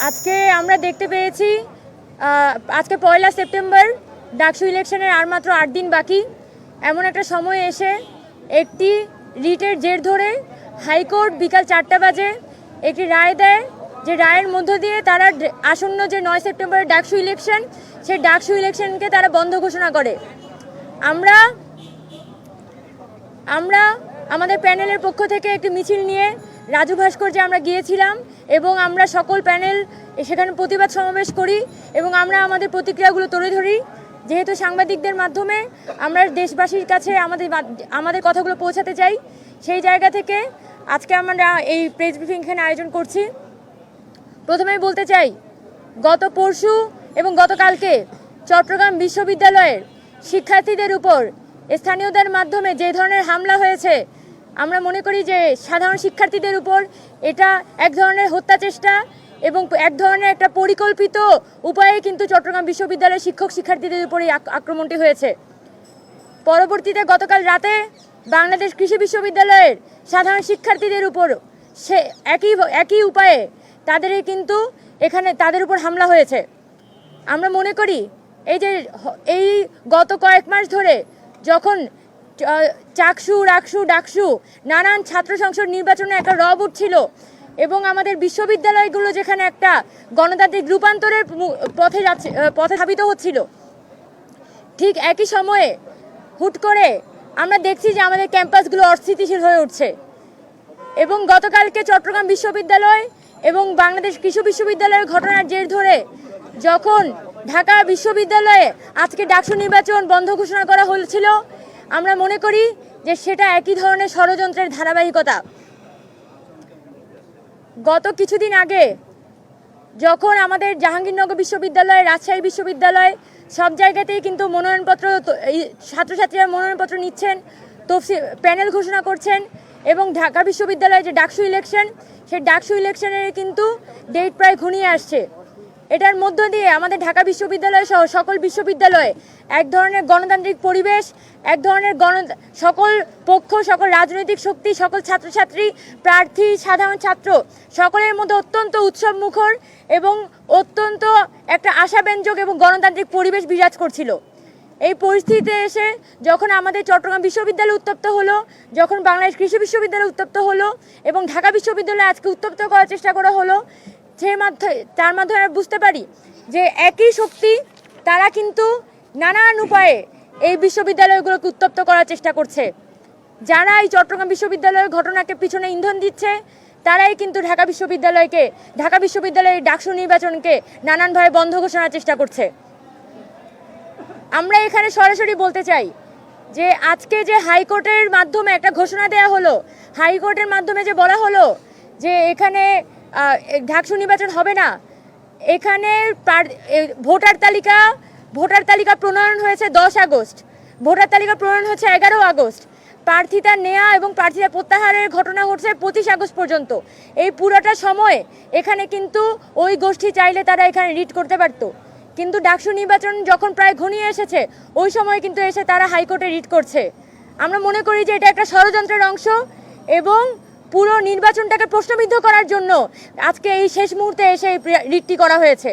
আজকে আমরা দেখতে পেয়েছি আজকে 1 সেপ্টেম্বর ডাকসু ইলেকশনের আর মাত্র 8 দিন বাকি। এমন একটা সময় এসে একটি রিটের জের ধরে হাইকোর্ট বিকাল 4টা বাজে একটি রায় দেয়, যে রায়ের মধ্য দিয়ে তারা আসন্ন যে 9 সেপ্টেম্বরের ডাকসু ইলেকশন, সেই ডাকসু ইলেকশনকে তারা বন্ধ ঘোষণা করে। আমরা আমাদের প্যানেলের পক্ষ থেকে একটি মিছিল নিয়ে রাজু ভাস্কর্যে আমরা গিয়েছিলাম এবং আমরা সকল প্যানেল সেখানে প্রতিবাদ সমাবেশ করি এবং আমরা আমাদের প্রতিক্রিয়াগুলো তুলে ধরি। যেহেতু সাংবাদিকদের মাধ্যমে আমরা দেশবাসীর কাছে আমাদের কথাগুলো পৌঁছাতে চাই, সেই জায়গা থেকে আজকে আমরা এই প্রেস ব্রিফিং এখানে আয়োজন করছি। প্রথমেই বলতে চাই, গত পরশু এবং গতকালকে চট্টগ্রাম বিশ্ববিদ্যালয়ের শিক্ষার্থীদের উপর স্থানীয়দের মাধ্যমে যে ধরনের হামলা হয়েছে, আমরা মনে করি যে সাধারণ শিক্ষার্থীদের উপর এটা এক ধরনের হত্যা চেষ্টা এবং এক ধরনের একটা পরিকল্পিত উপায়ে কিন্তু চট্টগ্রাম বিশ্ববিদ্যালয়ের শিক্ষক শিক্ষার্থীদের উপর এই আক্রমণটি হয়েছে। পরবর্তীতে গতকাল রাতে বাংলাদেশ কৃষি বিশ্ববিদ্যালয়ের সাধারণ শিক্ষার্থীদের উপর সে একই উপায়ে কিন্তু এখানে তাদের উপর হামলা হয়েছে। আমরা মনে করি এই গত কয়েক মাস ধরে যখন চাকসু রাকসু ডাকসু নানান ছাত্র সংসদ নির্বাচনে একটা রব উঠছিল এবং আমাদের বিশ্ববিদ্যালয়গুলো যেখানে একটা গণতান্ত্রিক রূপান্তরের পথে ধাবিত হচ্ছিল, ঠিক একই সময়ে হুট করে আমরা দেখছি যে আমাদের ক্যাম্পাসগুলো অস্থিতিশীল হয়ে উঠছে। এবং গতকালকে চট্টগ্রাম বিশ্ববিদ্যালয় এবং বাংলাদেশ কৃষি বিশ্ববিদ্যালয়ের ঘটনার জের ধরে যখন ঢাকা বিশ্ববিদ্যালয়ে আজকে ডাকসু নির্বাচন বন্ধ ঘোষণা করা হয়েছিল, আমরা মনে করি যে সেটা একই ধরনের ষড়যন্ত্রের ধারাবাহিকতা। গত কিছুদিন আগে যখন আমাদের জাহাঙ্গীরনগর বিশ্ববিদ্যালয়, রাজশাহী বিশ্ববিদ্যালয় সব জায়গাতেই কিন্তু মনোনয়নপত্র ছাত্রছাত্রীরা মনোনয়নপত্র নিচ্ছেন, প্যানেল ঘোষণা করছেন এবং ঢাকা বিশ্ববিদ্যালয়ে যে ডাকসু ইলেকশন, সেই ডাকসু ইলেকশনের কিন্তু ডেট প্রায় ঘনিয়ে আসছে। এটার মধ্য দিয়ে আমাদের ঢাকা বিশ্ববিদ্যালয় সহ সকল বিশ্ববিদ্যালয়ে এক ধরনের গণতান্ত্রিক পরিবেশ, এক ধরনের সকল পক্ষ, সকল রাজনৈতিক শক্তি, সকল ছাত্রছাত্রী, প্রার্থী, সাধারণ ছাত্র সকলের মধ্যে অত্যন্ত উৎসবমুখর এবং অত্যন্ত একটা আশাব্যঞ্জক এবং গণতান্ত্রিক পরিবেশ বিরাজ করছিল। এই পরিস্থিতিতে এসে যখন আমাদের চট্টগ্রাম বিশ্ববিদ্যালয় উত্তপ্ত হলো, যখন বাংলাদেশ কৃষি বিশ্ববিদ্যালয় উত্তপ্ত হলো এবং ঢাকা বিশ্ববিদ্যালয় আজকে উত্তপ্ত করার চেষ্টা করা হলো, তার মাধ্যমে আমরা বুঝতে পারি যে একই শক্তি তারা কিন্তু নানান উপায়ে এই বিশ্ববিদ্যালয়গুলোকে উত্তপ্ত করার চেষ্টা করছে। যারা এই চট্টগ্রাম বিশ্ববিদ্যালয়ের ঘটনাকে পিছনে ইন্ধন দিচ্ছে, তারাই কিন্তু ঢাকা বিশ্ববিদ্যালয়ের ডাকসু নির্বাচনকে নানানভাবে বন্ধ ঘোষণার চেষ্টা করছে। আমরা এখানে সরাসরি বলতে চাই যে আজকে যে হাইকোর্টের মাধ্যমে একটা ঘোষণা দেওয়া হলো, হাইকোর্টের মাধ্যমে যে বলা হলো যে এখানে ডাকসু নির্বাচন হবে না, এখানে ভোটার তালিকা প্রণয়ন হয়েছে 10 আগস্ট, ভোটার তালিকা প্রণয়ন হচ্ছে 11 আগস্ট, প্রার্থিতা নেওয়া এবং প্রার্থিতা প্রত্যাহারের ঘটনা ঘটছে 25 আগস্ট পর্যন্ত। এই পুরোটা সময় এখানে কিন্তু ওই গোষ্ঠী চাইলে তারা এখানে রিট করতে পারতো, কিন্তু ডাকসু নির্বাচন যখন প্রায় ঘনিয়ে এসেছে ওই সময় কিন্তু এসে তারা হাইকোর্টে রিট করছে। আমরা মনে করি যে এটা একটা ষড়যন্ত্রের অংশ এবং পুরো নির্বাচনটাকে প্রশ্নবিদ্ধ করার জন্য আজকে এই শেষ মুহূর্তে এসে রিটটি করা হয়েছে।